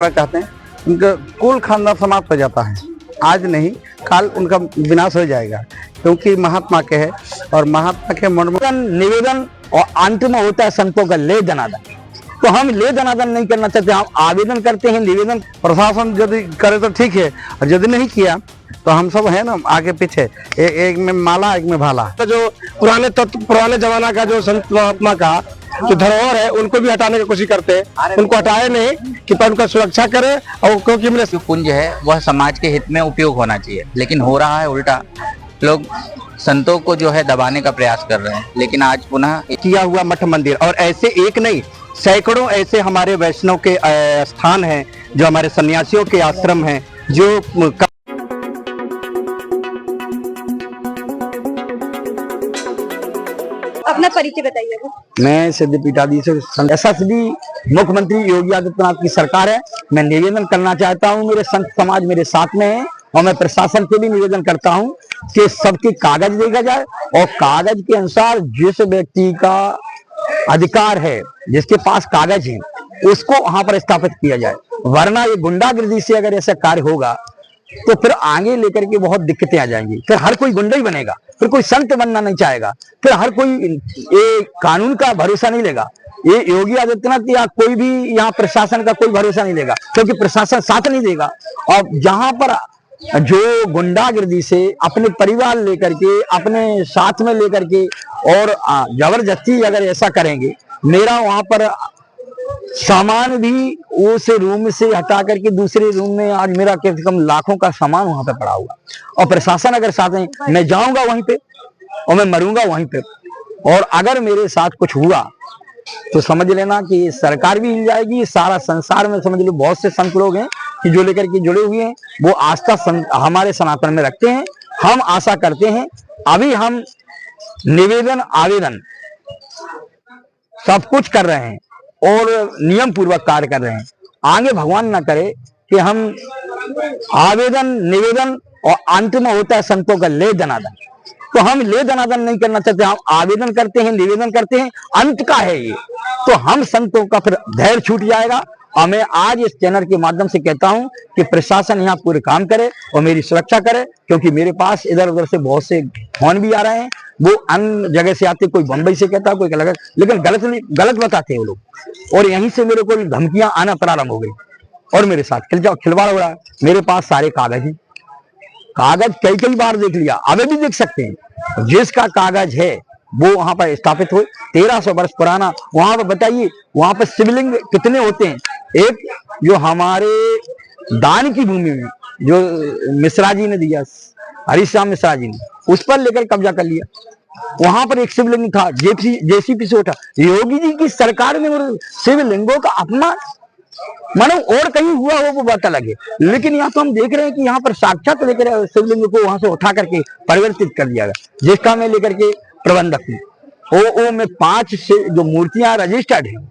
चाहते हैं उनका कुल खानदान समाप्त हो जाता है। आज नहीं काल उनका विनाश हो जाएगा, क्योंकि महात्मा के है और महात्मा के निवेदन और अंत में होता है संतों का ले दनादन। तो हम ले दनादन नहीं करना चाहते, हम आवेदन करते हैं। निवेदन प्रशासन यदि करे तो ठीक है, और यदि नहीं किया तो हम सब है ना आगे पीछे, एक में माला एक में भाला। तो जो पुराने तत्व पुराने जमाना का जो संत महात्मा का जो धरोहर है उनको भी हटाने की कोशिश करते हैं, उनको हटाए नहीं कि पर उनका सुरक्षा करे। और क्योंकि जो पुंज है वह समाज के हित में उपयोग होना चाहिए, लेकिन हो रहा है उल्टा। लोग संतों को जो है दबाने का प्रयास कर रहे हैं, लेकिन आज पुनः किया हुआ मठ मंदिर, और ऐसे एक नहीं सैकड़ों ऐसे हमारे वैष्णव के स्थान हैं, जो हमारे सन्यासियों के आश्रम हैं, जो अपना परिचय बताइए। मैं सिद्ध पीठाधीश यशस्वी मुख्यमंत्री योगी आदित्यनाथ की सरकार है। मैं निवेदन करना चाहता हूं, मेरे संत समाज मेरे साथ में है, और मैं प्रशासन से भी निवेदन करता हूं कि सबके कागज देखा जाए, और कागज के अनुसार जिस व्यक्ति का अधिकार है, जिसके पास कागज है, उसको वहां पर स्थापित किया जाए। वरना ये गुंडागर्दी से अगर ऐसा कार्य होगा तो फिर आगे लेकर के बहुत दिक्कतें आ जाएंगी। फिर हर कोई गुंडा ही बनेगा, फिर कोई संत बनना नहीं चाहेगा, फिर हर कोई ये कानून का भरोसा नहीं लेगा। ये योगी आदित्यनाथ या कोई भी यहाँ प्रशासन का कोई भरोसा नहीं लेगा, क्योंकि प्रशासन साथ नहीं देगा। और जहां पर जो गुंडागर्दी से अपने परिवार लेकर के, अपने साथ में लेकर के और जबरदस्ती अगर ऐसा करेंगे, मेरा वहां पर सामान भी उस रूम से हटा करके दूसरे रूम में, आज मेरा कम से कम लाखों का सामान वहां पे पड़ा हुआ, और प्रशासन अगर साथ में, मैं जाऊंगा वहीं पे और मैं मरूंगा वहीं पे। और अगर मेरे साथ कुछ हुआ तो समझ लेना कि सरकार भी हिल जाएगी, सारा संसार में समझ लो बहुत से संत लोग हैं कि जो लेकर के जुड़े हुए हैं, वो आस्था हमारे सनातन में रखते हैं। हम आशा करते हैं, अभी हम निवेदन आवेदन सब कुछ कर रहे हैं और नियम पूर्वक कार्य कर रहे हैं। आगे भगवान ना करे कि हम आवेदन निवेदन और अंत में होता है संतों का ले दनादन। तो हम ले दनादन नहीं करना चाहते, हम आवेदन करते हैं, निवेदन करते हैं, अंत का है ये। तो हम संतों का फिर धैर्य छूट जाएगा। और मैं आज इस चैनल के माध्यम से कहता हूं कि प्रशासन यहाँ पूरे काम करे और मेरी सुरक्षा करे, क्योंकि मेरे पास इधर उधर से बहुत से फोन भी आ रहे हैं। वो अन्य जगह से आते, कोई बंबई से कहता, कोई अलग, लेकिन गलत बताते हैं वो लोग। और यहीं से मेरे को धमकियां आना प्रारंभ हो गई और मेरे साथ खिलवाड़ हो रहा है। मेरे पास सारे कागज हैं, कागज कई बार देख लिया, अभी भी देख सकते हैं। जिसका कागज है वो वहां पर स्थापित हो, 1300 वर्ष पुराना। वहां पर बताइए, वहां पर शिवलिंग कितने होते हैं? एक जो हमारे दान की भूमि में जो मिश्रा जी ने दिया, हरीश्याम मिश्रा जी ने, उस पर लेकर कब्जा कर लिया। वहां पर एक शिवलिंग था, जेसीपी से उठा। योगी जी की सरकार में शिवलिंगों का अपमान मानो और कहीं हुआ हो वो बात अलग है, लेकिन यहाँ तो हम देख रहे हैं कि यहाँ पर साक्षात लेकर शिवलिंग को वहां से उठा करके परिवर्तित कर दिया गया। जिसका मैं लेकर के प्रबंधक हूँ, ओ में 5 से जो मूर्तियां रजिस्टर्ड हैं,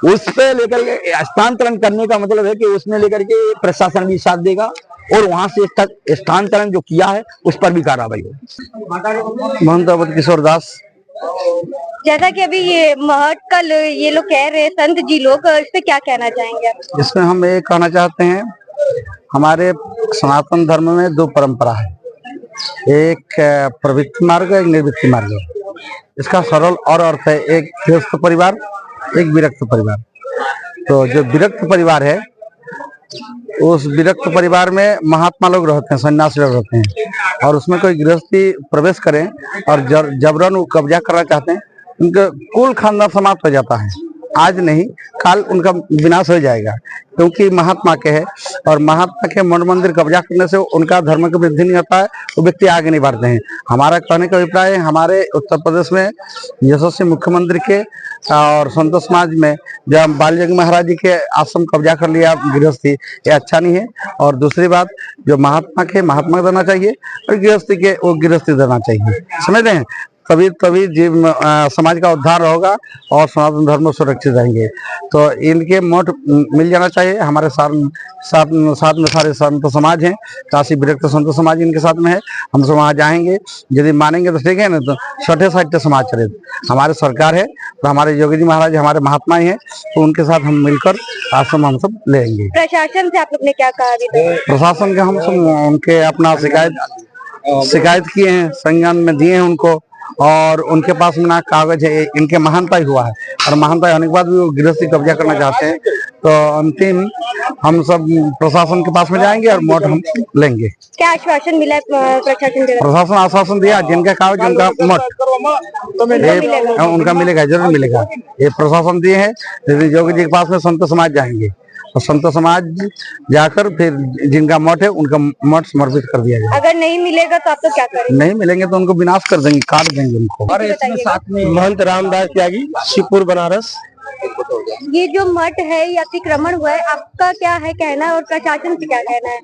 उस पे लेकर के हस्तांतरण करने का मतलब है कि उसमें लेकर के प्रशासन भी साथ देगा, और वहां से स्थानांतरण जो किया है उस पर भी कार्रवाई होगी। महंत अवध किशोर दास। जैसा कि अभी ये महट का ये लोग कह रहे हैं, संत जी लोग, इस पे क्या कहना चाहेंगे आप? इसमें हम ये कहना चाहते हैं, हमारे सनातन धर्म में 2 परंपरा है, एक प्रवृत्ति मार्ग, एक निवृत्ति मार्ग। इसका सरल और अर्थ है, एक गृहस्थ परिवार, एक विरक्त परिवार। तो जो विरक्त परिवार है, उस विरक्त परिवार में महात्मा लोग रहते हैं, सन्यासी लोग रहते हैं, और उसमें कोई गृहस्थी प्रवेश करें और जबरन कब्जा करना चाहते हैं, उनका कुल खानदान समाप्त हो जाता है। आज नहीं काल उनका विनाश हो जाएगा, क्योंकि महात्मा के है, और महात्मा के मठ मंदिर कब्जा करने से उनका धर्म की वृद्धि नहीं होता है, वो व्यक्ति आगे नहीं बढ़ते हैं। हमारा कहने का अभिप्राय है, हमारे उत्तर प्रदेश में यशस्वी मुख्यमंत्री के और संत समाज में जब बालजंग महाराज जी के आश्रम कब्जा कर लिया गृहस्थी, ये अच्छा नहीं है। और दूसरी बात, जो महात्मा के महात्मा देना चाहिए और गृहस्थी के वो गृहस्थी देना चाहिए, समझ रहे हैं। तभी तभी समाज का उद्धार होगा और सनातन धर्म सुरक्षित रहेंगे। तो इनके मठ मिल जाना चाहिए। हमारे साथ साथ साथ में सारे संत समाज हैं, काशी विरक्त संत समाज इनके साथ में है। हम सब वहाँ जाएंगे, यदि मानेंगे तो ठीक है, ना तो छठे साहित्य समाज चले। हमारे सरकार है तो हमारे योगी जी महाराज हमारे महात्मा ही हैं, तो उनके साथ हम मिलकर आश्रम हम सब लेंगे। प्रशासन से आप लोग ने क्या कहा अभी तक? प्रशासन के हम सब उनके अपना शिकायत किए हैं, संज्ञान में दिए हैं उनको, और उनके पास में ना कागज है, इनके महानता ही हुआ है, और महानता होने के बाद भी वो गृहस्थी कब्जा करना चाहते हैं। तो अंतिम हम सब प्रशासन के पास में जाएंगे और मठ हम लेंगे। क्या आश्वासन मिला है प्रशासन से? प्रशासन आश्वासन दिया, जिनका कागज उनका मठ उनका मिलेगा, जरूर मिलेगा। ये प्रशासन दिए हैं। यदि योगी जी के पास में संत समाज जाएंगे और संत समाज जाकर फिर जिनका मठ है उनका मठ समर्पित कर दिया जाएगा। अगर नहीं मिलेगा तो आप तो क्या करेंगे? नहीं मिलेंगे तो उनको विनाश कर देंगे, काट देंगे उनको। और इसमें साथ में महंत रामदास त्यागी, शिवपुर बनारस। ये जो मठ है ये अतिक्रमण हुआ है, आपका क्या है कहना और प्रशासन से क्या कहना है?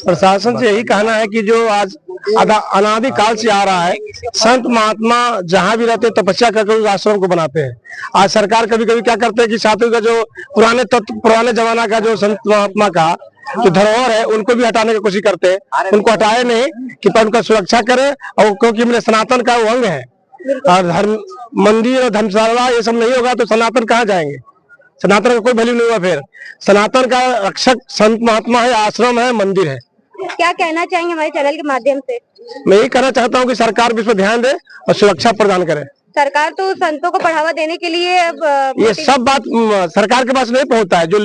प्रशासन से यही कहना है कि जो आज अनादि काल से आ रहा है, संत महात्मा जहाँ भी रहते तपस्या करके उस आश्रम को बनाते हैं। आज सरकार कभी कभी क्या करते हैं कि साधु का जो पुराने जमाना का जो संत महात्मा का जो धरोहर है उनको भी हटाने की कोशिश करते हैं। उनको हटाए नहीं कि पर उनका सुरक्षा करे, और क्योंकि मेरे सनातन का वो अंग है, और धर्म मंदिर और धर्मशाला ये सब नहीं होगा तो सनातन कहाँ जाएंगे? सनातन का कोई वैल्यू नहीं हुआ। फिर सनातन का रक्षक संत महात्मा है, आश्रम है, मंदिर है। क्या कहना चाहेंगे हमारे चैनल के माध्यम से? मैं यही कहना चाहता हूँ कि सरकार भी इस पर ध्यान दे और सुरक्षा प्रदान करे। सरकार तो संतों को बढ़ावा देने के लिए अब ये सब बात सरकार के पास नहीं पहुंचता है। जो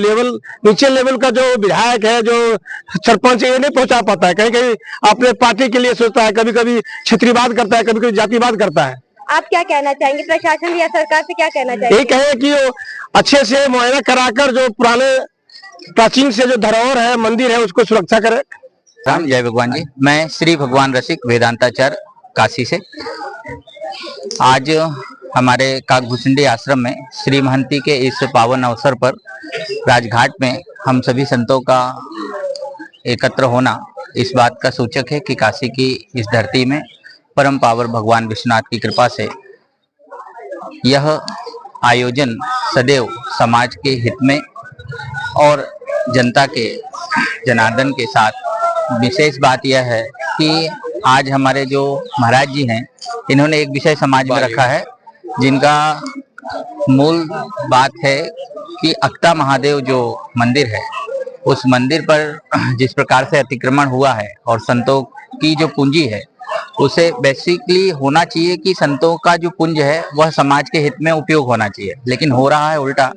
नीचे लेवल का जो विधायक है, जो सरपंच है, ये नहीं पहुंचा पाता है। कहीं कहीं अपने पार्टी के लिए सोचता है, कभी कभी क्षेत्रीयवाद करता है, कभी कभी जातिवाद करता है। आप क्या कहना चाहेंगे? प्रशासन या सरकार से क्या कहना चाहेंगे? यही कहे कि वो अच्छे से मुआयना कराकर जो पुराने प्राचीन से जो धरोहर है, मंदिर है, उसको सुरक्षा करे। राम जय भगवान जी। मैं श्री भगवान रसिक वेदांताचार्य काशी से। आज हमारे काकभूषुंडी आश्रम में श्री महंती के इस पावन अवसर पर राजघाट में हम सभी संतों का एकत्र होना इस बात का सूचक है कि काशी की इस धरती में परम पावर भगवान विश्वनाथ की कृपा से यह आयोजन सदैव समाज के हित में और जनता के जनार्दन के साथ। विशेष बात यह है कि आज हमारे जो महाराज जी हैं, इन्होंने एक विषय समाज में रखा है, जिनका मूल बात है कि अक्ता महादेव जो मंदिर है, उस मंदिर पर जिस प्रकार से अतिक्रमण हुआ है और संतों की जो पूंजी है, उसे बेसिकली होना चाहिए कि संतों का जो पुंज है वह समाज के हित में उपयोग होना चाहिए, लेकिन हो रहा है उल्टा।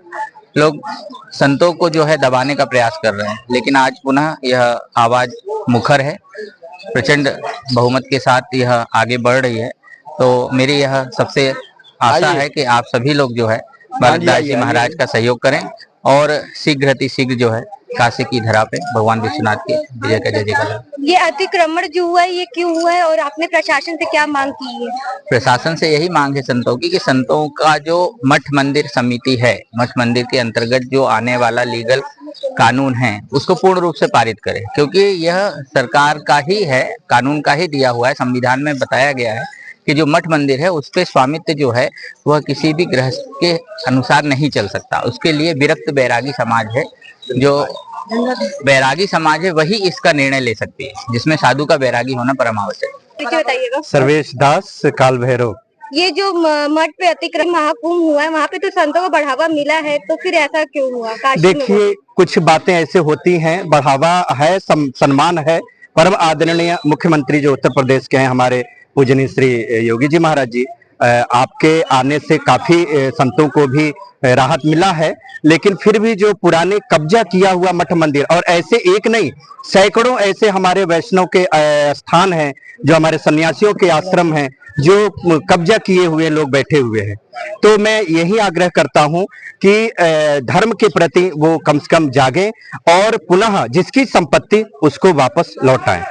लोग संतों को जो है दबाने का प्रयास कर रहे हैं। लेकिन आज पुनः यह आवाज मुखर है, प्रचंड बहुमत के साथ यह आगे बढ़ रही है। तो मेरी यह सबसे आशा है कि आप सभी लोग जो है भारतदास जी महाराज का सहयोग करें और शीघ्र अतिशीघ्र जो है काशी की धरा पे भगवान विश्वनाथ के विजय का जय जयकार। ये अतिक्रमण जो हुआ है ये क्यों हुआ है और आपने प्रशासन से क्या मांग की है? प्रशासन से यही मांग है संतों की कि संतों का जो मठ मंदिर समिति है, मठ मंदिर के अंतर्गत जो आने वाला लीगल कानून है उसको पूर्ण रूप से पारित करे, क्योंकि यह सरकार का ही है, कानून का ही दिया हुआ है। संविधान में बताया गया है कि जो मठ मंदिर है उस पे स्वामित्व जो है वह किसी भी गृहस्थ के अनुसार नहीं चल सकता। उसके लिए विरक्त बैरागी समाज है, जो बैरागी समाज है वही इसका निर्णय ले सकती है, जिसमें साधु का बैरागी होना परम आवश्यक है। बताइएगा। सर्वेश दास, काल भैरव। ये जो मठ पे अतिक्रमण महाकुंभ हुआ है, वहाँ पे तो संतों को बढ़ावा मिला है, तो फिर ऐसा क्यों हुआ? देखिए, कुछ बातें ऐसे होती हैं, बढ़ावा है, सम्मान है। परम आदरणीय मुख्यमंत्री जो उत्तर प्रदेश के हैं हमारे पूजनीय श्री योगी जी महाराज जी, आपके आने से काफी संतों को भी राहत मिला है। लेकिन फिर भी जो पुराने कब्जा किया हुआ मठ मंदिर, और ऐसे एक नहीं सैकड़ों ऐसे हमारे वैष्णव के स्थान हैं, जो हमारे सन्यासियों के आश्रम हैं, जो कब्जा किए हुए लोग बैठे हुए हैं। तो मैं यही आग्रह करता हूं कि धर्म के प्रति वो कम से कम जागें और पुनः जिसकी संपत्ति उसको वापस लौटाएं।